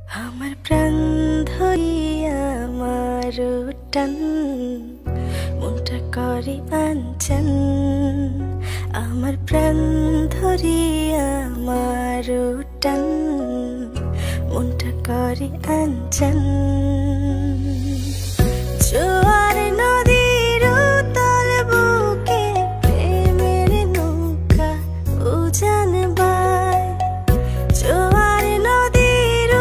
আমার প্রাণ ধরিয়া আমার টান মনটা করে আনচান। আমার প্রাণ ধরিয়া আমার টান মনটা করে আনচান। জোয়ার নদীর তল বুকে প্রেমের নৌকা উজান বায়। জোয়ার নদীর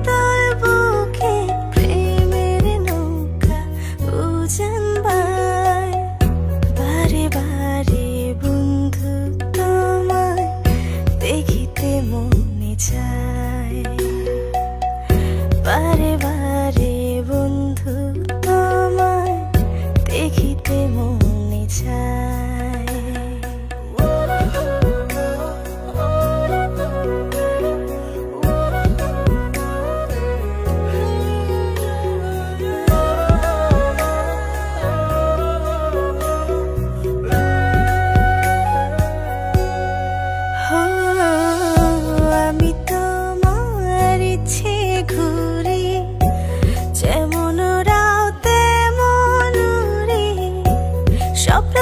তল বুকে প্রেমের নৌকা উজান বায়। বারে বারে বন্ধু তোমায় দেখিতে মনে চায়। বারে বারে বন্ধু তোমায় দেখিতে মনে চায়। আমি তোমার ইচ্ছে ঘুরি, যেমন রাও তেমন উড়ি। স্বপ্ন